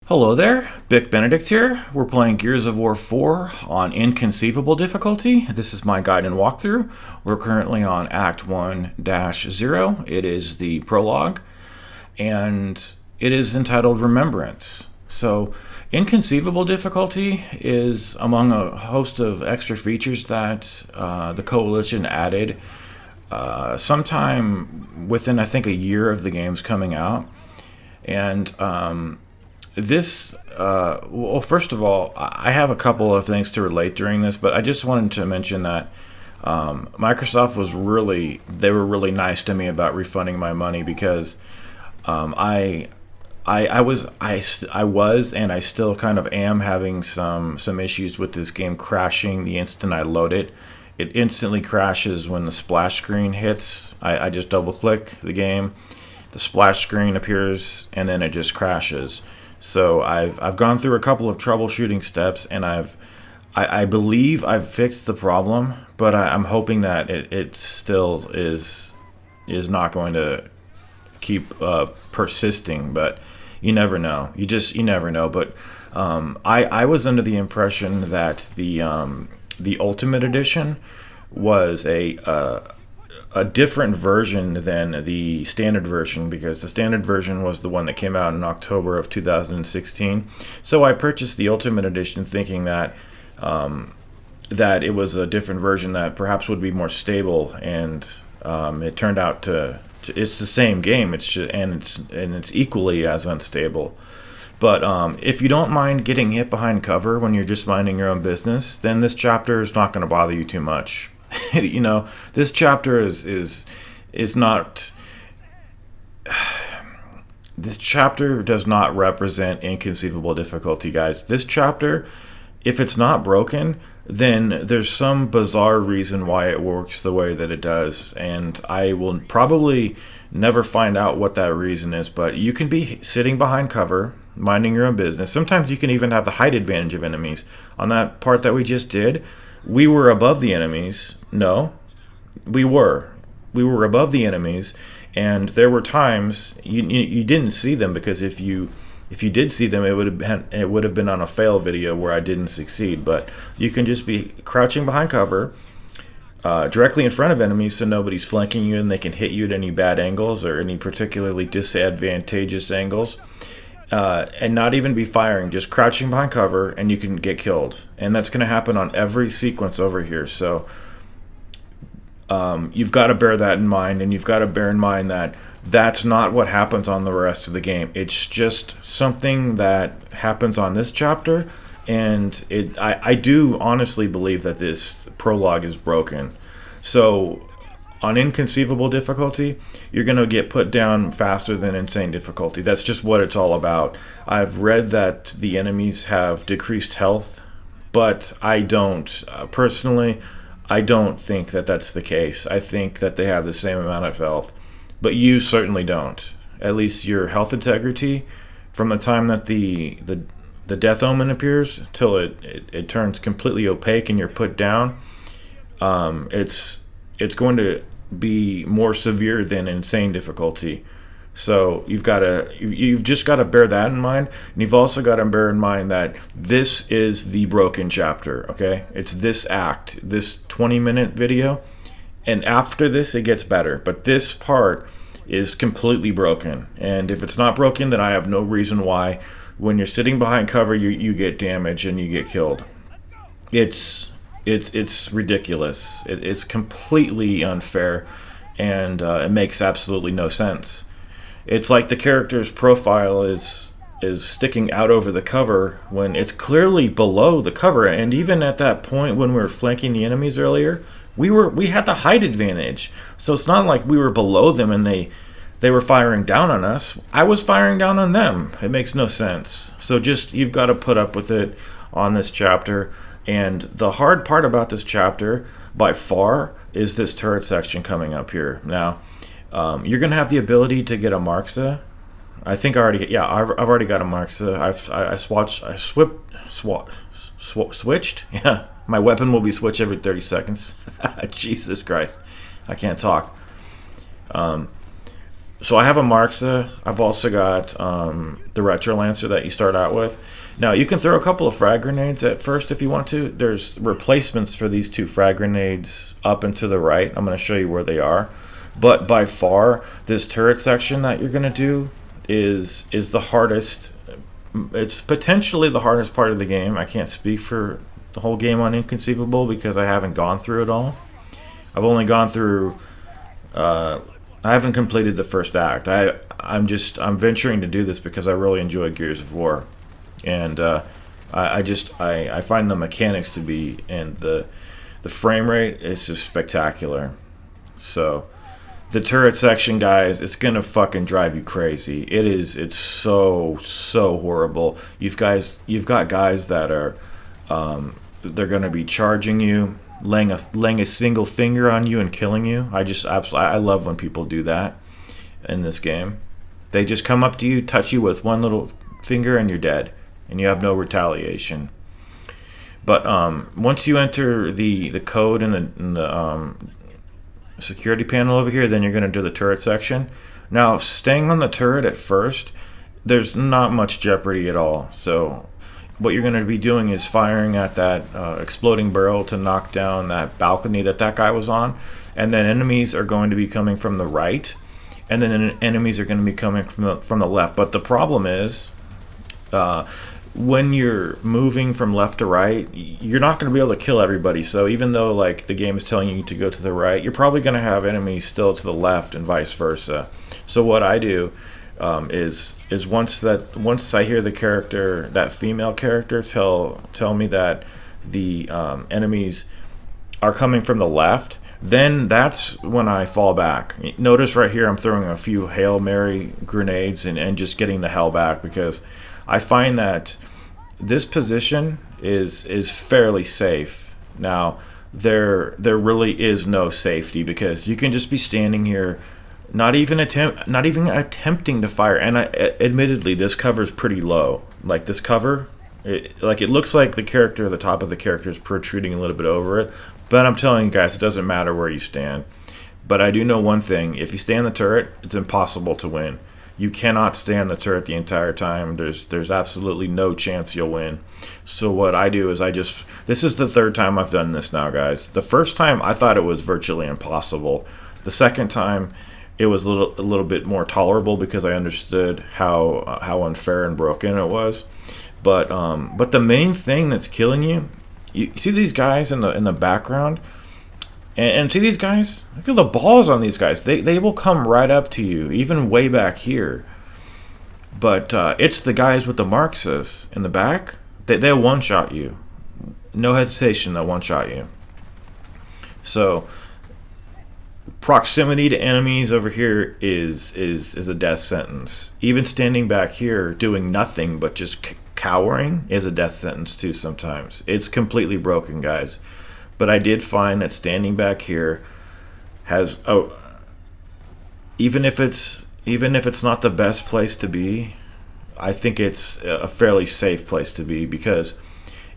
Hello there, Bick Benedict here. We're playing Gears of War 4 on Inconceivable difficulty. This is my guide and walkthrough. We're currently on Act 1-0. It is the prologue, and it is entitled Remembrance. So, Inconceivable difficulty is among a host of extra features that the Coalition added sometime within, I think, a year of the game's coming out. And well, first of all, I have a couple of things to relate during this, but I just wanted to mention that Microsoft they were really nice to me about refunding my money because I was and I still kind of am having some issues with this game crashing the instant I load it. It instantly crashes when the splash screen hits. I just double click the game, the splash screen appears, and then it just crashes. So I've gone through a couple of troubleshooting steps, and I believe I've fixed the problem, but I'm hoping that it still is not going to keep persisting. But you never know. You never know. But I was under the impression that the Ultimate Edition was a different version than the standard version, because the standard version was the one that came out in October of 2016. So I purchased the Ultimate Edition thinking that that it was a different version that perhaps would be more stable, and it turned out it's the same game. It's equally as unstable. But if you don't mind getting hit behind cover when you're just minding your own business, then this chapter is not going to bother you too much. This chapter is not. This chapter does not represent inconceivable difficulty, guys. This chapter, if it's not broken, then there's some bizarre reason why it works the way that it does, and I will probably never find out what that reason is. But you can be sitting behind cover, minding your own business. Sometimes you can even have the height advantage of enemies. On that part that we just did, we were above the enemies. No, we were above the enemies, and there were times you didn't see them, because if you did see them, it would have been on a fail video where I didn't succeed. But you can just be crouching behind cover, directly in front of enemies, so nobody's flanking you and they can hit you at any bad angles or any particularly disadvantageous angles. And not even be firing, just crouching behind cover, and you can get killed. And that's going to happen on every sequence over here. So you've got to bear that in mind, and you've got to bear in mind that that's not what happens on the rest of the game. It's just something that happens on this chapter, and I do honestly believe that this prologue is broken. So on inconceivable difficulty, you're going to get put down faster than insane difficulty. That's just what it's all about. I've read that the enemies have decreased health, but I don't. Personally, I don't think that that's the case. I think that they have the same amount of health, but you certainly don't. At least your health integrity, from the time that the Death Omen appears till it turns completely opaque and you're put down, it's going to be more severe than insane difficulty. So you've just got to bear that in mind, and you've also got to bear in mind that this is the broken chapter. Okay, it's this act, this 20-minute video, and after this it gets better. But this part is completely broken, and if it's not broken, then I have no reason why, when you're sitting behind cover, you get damaged and you get killed. It's ridiculous. It's completely unfair, and it makes absolutely no sense. It's like the character's profile is sticking out over the cover when it's clearly below the cover. And even at that point when we were flanking the enemies earlier, we had the height advantage. So it's not like we were below them and they were firing down on us. I was firing down on them. It makes no sense. So you've got to put up with it on this chapter. And the hard part about this chapter, by far, is this turret section coming up here. Now, you're going to have the ability to get a Marxa. I think I've already got a Marxa. I switched. Yeah, my weapon will be switched every 30 seconds. Jesus Christ, I can't talk. So I have a Marxa. I've also got the Retro Lancer that you start out with. Now you can throw a couple of frag grenades at first if you want to. There's replacements for these 2 frag grenades up and to the right. I'm going to show you where they are. But by far, this turret section that you're going to do is the hardest. It's potentially the hardest part of the game. I can't speak for the whole game on Inconceivable because I haven't gone through it all. I've only gone through. I haven't completed the first act. I'm venturing to do this because I really enjoy Gears of War, and I find the mechanics to be, and the frame rate is just spectacular. So the turret section, guys, it's gonna fucking drive you crazy. It's so horrible. You've got guys that are they're gonna be charging you, laying a single finger on you and killing you. I love when people do that in this game. They just come up to you, touch you with one little finger, and you're dead, and you have no retaliation. But once you enter the code in the security panel over here, then you're going to do the turret section. Now, staying on the turret at first, there's not much jeopardy at all. So what you're going to be doing is firing at that exploding barrel to knock down that balcony that guy was on, and then enemies are going to be coming from the right, and then enemies are going to be coming from the left. But the problem is, when you're moving from left to right, you're not going to be able to kill everybody. So even though like the game is telling you to go to the right, you're probably going to have enemies still to the left and vice versa. So what I do is once I hear the character, that female character, tell me that the enemies are coming from the left, then that's when I fall back. Notice right here I'm throwing a few Hail Mary grenades and just getting the hell back, because I find that this position is fairly safe. Now there really is no safety, because you can just be standing here, not even attempting to fire. And admittedly, this cover's pretty low. Like this cover, it looks like the top of the character is protruding a little bit over it. But I'm telling you guys, it doesn't matter where you stand. But I do know one thing: if you stay in the turret, it's impossible to win. You cannot stay on the turret the entire time. There's absolutely no chance you'll win. So what I do is this is the third time I've done this now, guys. The first time I thought it was virtually impossible. The second time it was a little bit more tolerable because I understood how unfair and broken it was. But the main thing that's killing you see these guys in the background, and see these guys. Look at the balls on these guys. They will come right up to you, even way back here. But it's the guys with the Marxas in the back. They'll one-shot you. No hesitation, they'll one-shot you. So proximity to enemies over here is a death sentence. Even standing back here doing nothing but just cowering is a death sentence too sometimes. It's completely broken, guys. But I did find that standing back here has even if it's not the best place to be, I think it's a fairly safe place to be, because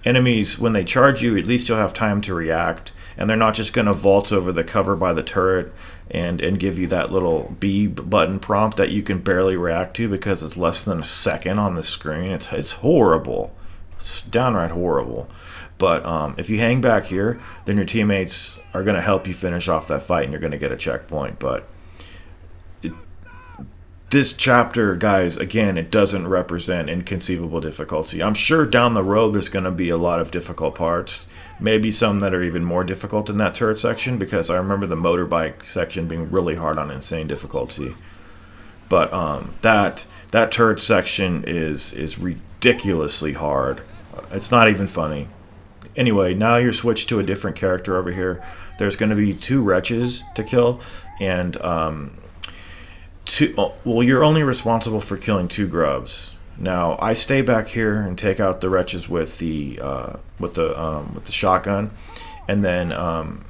enemies, when they charge you, at least you'll have time to react, and they're not just going to vault over the cover by the turret and give you that little B button prompt that you can barely react to because it's less than a second on the screen. It's horrible. It's downright horrible. But if you hang back here, then your teammates are going to help you finish off that fight, and you're going to get a checkpoint. But this chapter, guys, again, it doesn't represent inconceivable difficulty. I'm sure down the road there's going to be a lot of difficult parts, maybe some that are even more difficult in that turret section, because I remember the motorbike section being really hard on insane difficulty. But that turret section is ridiculously hard. It's not even funny. Anyway, now you're switched to a different character over here. There's going to be 2 wretches to kill, and you're only responsible for killing 2 grubs. Now I stay back here and take out the wretches with the shotgun, and then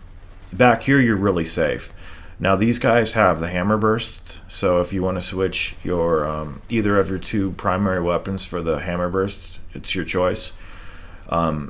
back here you're really safe. Now these guys have the hammer burst, so if you want to switch your either of your 2 primary weapons for the hammer burst, it's your choice.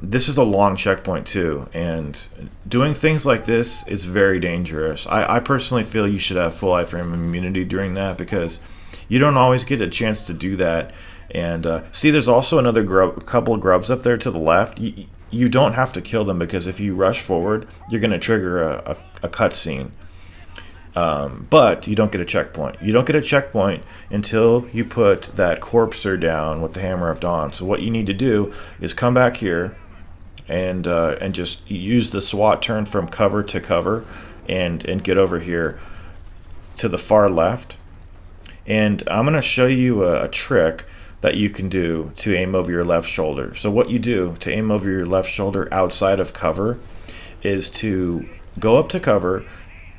This is a long checkpoint too, and doing things like this is very dangerous. I personally feel you should have full iframe immunity during that, because you don't always get a chance to do that. And see, there's also another couple of grubs up there to the left. You don't have to kill them, because if you rush forward, you're going to trigger a cutscene. But you don't get a checkpoint. You don't get a checkpoint until you put that corpser down with the Hammer of Dawn. So what you need to do is come back here and just use the SWAT turn from cover to cover, and get over here to the far left. And I'm going to show you a trick that you can do to aim over your left shoulder. So what you do to aim over your left shoulder outside of cover is to go up to cover,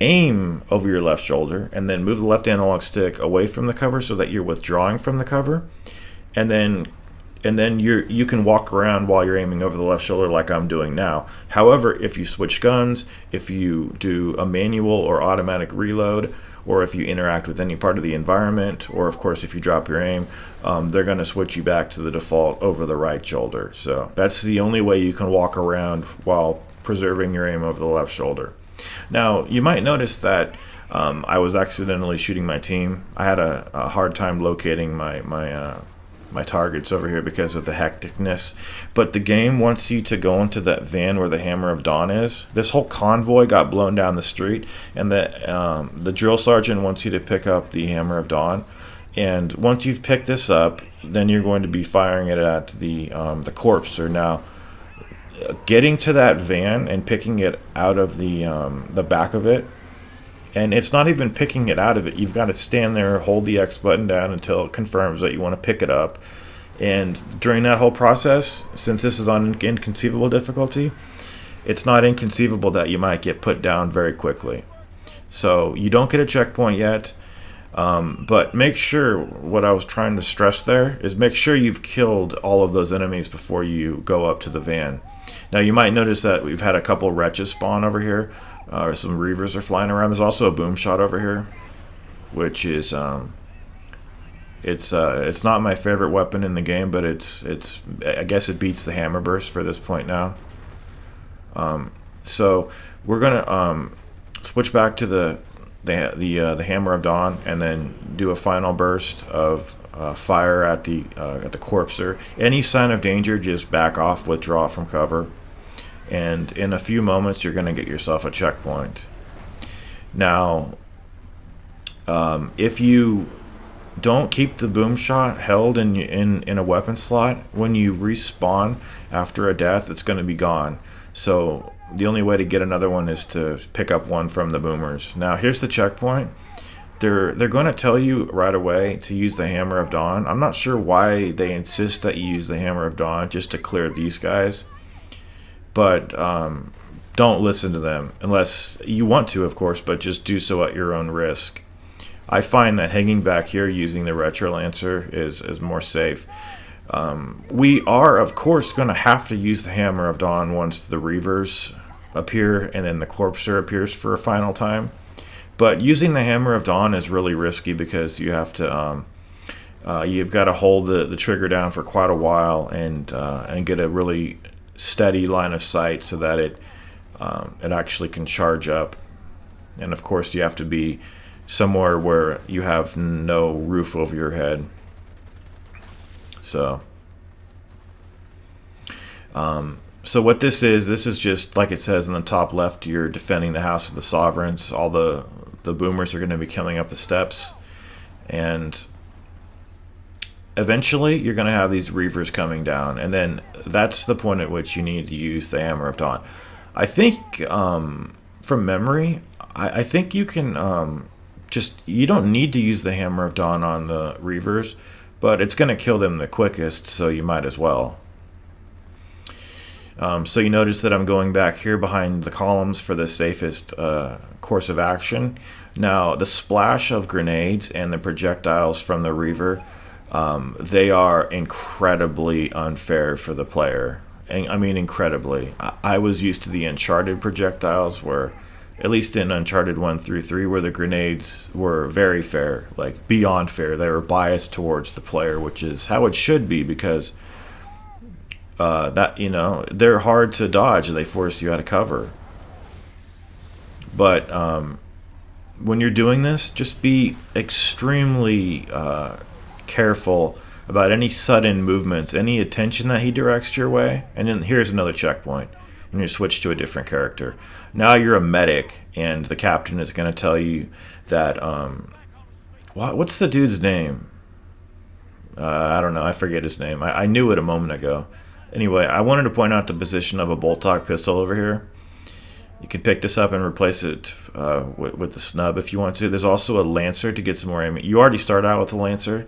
aim over your left shoulder, and then move the left analog stick away from the cover so that you're withdrawing from the cover, and then you can walk around while you're aiming over the left shoulder like I'm doing now. However, if you switch guns, if you do a manual or automatic reload, or if you interact with any part of the environment, or of course if you drop your aim, they're going to switch you back to the default over the right shoulder. So that's the only way you can walk around while preserving your aim over the left shoulder. Now, you might notice that I was accidentally shooting my team. I had a hard time locating my targets over here because of the hecticness. But the game wants you to go into that van where the Hammer of Dawn is. This whole convoy got blown down the street, and the drill sergeant wants you to pick up the Hammer of Dawn. And once you've picked this up, then you're going to be firing it at the corpser. Now, getting to that van and picking it out of the back of it, and it's not even picking it out of it. You've got to stand there, hold the X button down until it confirms that you want to pick it up. And during that whole process, since this is on inconceivable difficulty, it's not inconceivable that you might get put down very quickly. So you don't get a checkpoint yet, but make sure, what I was trying to stress there is make sure you've killed all of those enemies before you go up to the van. Now you might notice that we've had a couple wretches spawn over here. Some Reavers are flying around. There's also a boom shot over here, which is it's not my favorite weapon in the game, but it's I guess it beats the hammer burst for this point now. So we're gonna switch back to the Hammer of Dawn, and then do a final burst of fire at the corpser. Any sign of danger, just back off, withdraw from cover, and in a few moments you're going to get yourself a checkpoint. Now, if you don't keep the boom shot held in a weapon slot, when you respawn after a death, it's going to be gone. So the only way to get another one is to pick up one from the boomers. Now here's the checkpoint. They're going to tell you right away to use the Hammer of Dawn. I'm not sure why they insist that you use the Hammer of Dawn just to clear these guys, but don't listen to them unless you want to, of course, but just do so at your own risk. I find that hanging back here using the Retro Lancer is more safe. We are, of course, going to have to use the Hammer of Dawn once the Reavers appear and then the Corpser appears for a final time. But using the Hammer of Dawn is really risky, because you have to you've got to hold the trigger down for quite a while and get a really steady line of sight so that it actually can charge up. And of course, you have to be somewhere where you have no roof over your head. So what this is just like it says in the top left. You're defending the House of the Sovereigns. All the boomers are going to be coming up the steps, and eventually you're going to have these Reavers coming down, and then that's the point at which you need to use the Hammer of Dawn. I think from memory, I think you can you don't need to use the Hammer of Dawn on the Reavers, but it's going to kill them the quickest, so you might as well. So you notice that I'm going back here behind the columns for the safest course of action. Now, the splash of grenades and the projectiles from the Reaver, they are incredibly unfair for the player. And, I mean, incredibly. I was used to the Uncharted projectiles, where, at least in Uncharted 1 through 3, where the grenades were very fair, like beyond fair. They were biased towards the player, which is how it should be, because that, they're hard to dodge. They force you out of cover. But when you're doing this, just be extremely careful about any sudden movements, any attention that he directs your way. And then here's another checkpoint. And you switch to a different character. Now you're a medic, and the captain is going to tell you that what's the dude's name? I don't know. I forget his name. I knew it a moment ago. Anyway, I wanted to point out the position of a bolt-stock pistol over here. You can pick this up and replace it with the snub if you want to. There's also a Lancer to get some more ammo. You already start out with the Lancer,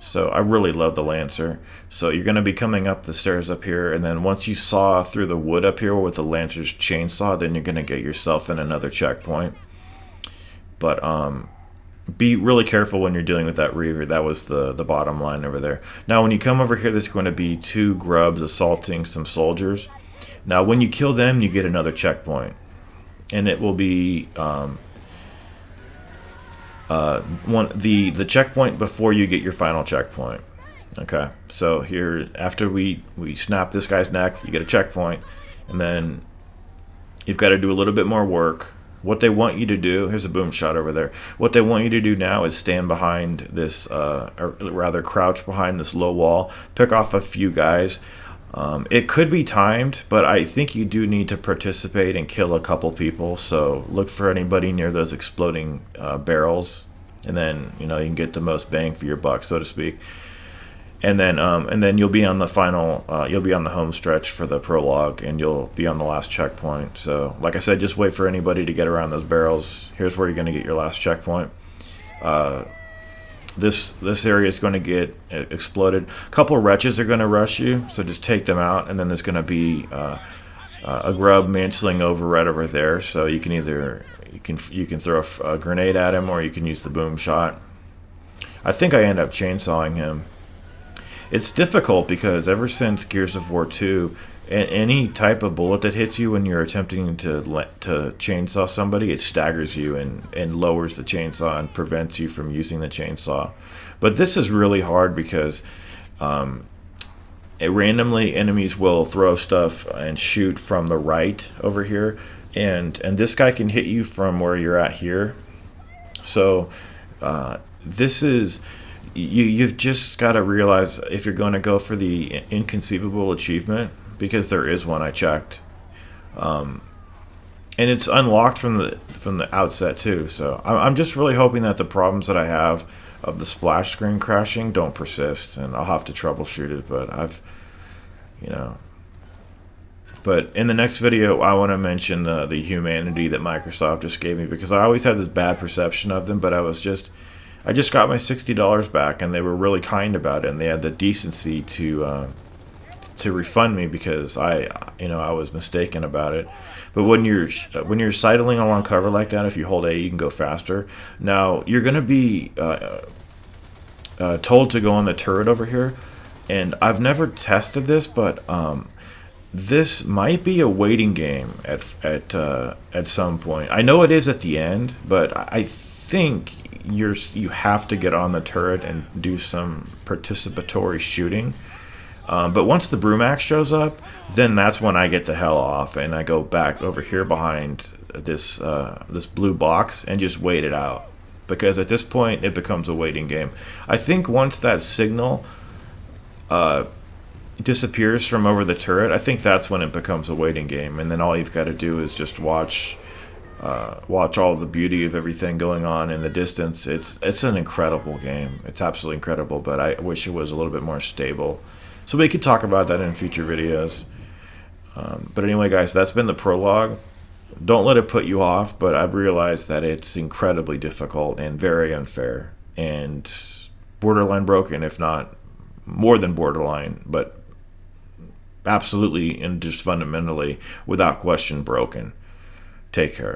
so I really love the Lancer. So you're going to be coming up the stairs up here, and then once you saw through the wood up here with the Lancer's chainsaw, then you're going to get yourself in another checkpoint. But be really careful when you're dealing with that Reaver. That was the bottom line over there. Now when you come over here, there's going to be 2 grubs assaulting some soldiers. Now when you kill them, you get another checkpoint, and it will be the checkpoint before you get your final checkpoint. Okay, so here after we snap this guy's neck, you get a checkpoint, and then you've got to do a little bit more work. What they want you to do, here's a boom shot over there. What they want you to do now is stand behind this, or rather crouch behind this low wall, pick off a few guys. It could be timed, but I think you do need to participate and kill a couple people. So look for anybody near those exploding barrels, and then you can get the most bang for your buck, so to speak. And then you'll be on the final, you'll be on the home stretch for the prologue, and you'll be on the last checkpoint. So, like I said, just wait for anybody to get around those barrels. Here's where you're going to get your last checkpoint. This area is going to get exploded. A couple of wretches are going to rush you, so just take them out. And then there's going to be a grub mantling over right over there. So you can either you can throw a grenade at him, or you can use the boom shot. I think I end up chainsawing him. It's difficult because ever since Gears of War 2, any type of bullet that hits you when you're attempting to chainsaw somebody, it staggers you and lowers the chainsaw and prevents you from using the chainsaw. But this is really hard because randomly enemies will throw stuff and shoot from the right over here, and this guy can hit you from where you're at here. So this is... You've just got to realize if you're going to go for the Inconceivable achievement, because there is one, I checked, and it's unlocked from the outset too. So I'm just really hoping that the problems that I have of the splash screen crashing don't persist, and I'll have to troubleshoot it. But But in the next video, I want to mention the humanity that Microsoft just gave me, because I always had this bad perception of them, but I just got my $60 back, and they were really kind about it, and they had the decency to refund me because I was mistaken about it. But when you're sidling along cover like that, if you hold A, you can go faster. Now you're going to be told to go on the turret over here, and I've never tested this, but this might be a waiting game at some point. I know it is at the end, but I think you have to get on the turret and do some participatory shooting. But once the broom axe shows up, then that's when I get the hell off and I go back over here behind this blue box and just wait it out, because at this point it becomes a waiting game. I think once that signal disappears from over the turret, I think that's when it becomes a waiting game, and then all you've got to do is just watch all the beauty of everything going on in the distance. It's an incredible game. It's absolutely incredible, but I wish it was a little bit more stable. So we could talk about that in future videos. But anyway, guys, that's been the prologue. Don't let it put you off, but I've realized that it's incredibly difficult and very unfair and borderline broken, if not more than borderline, but absolutely and just fundamentally, without question, broken. Take care.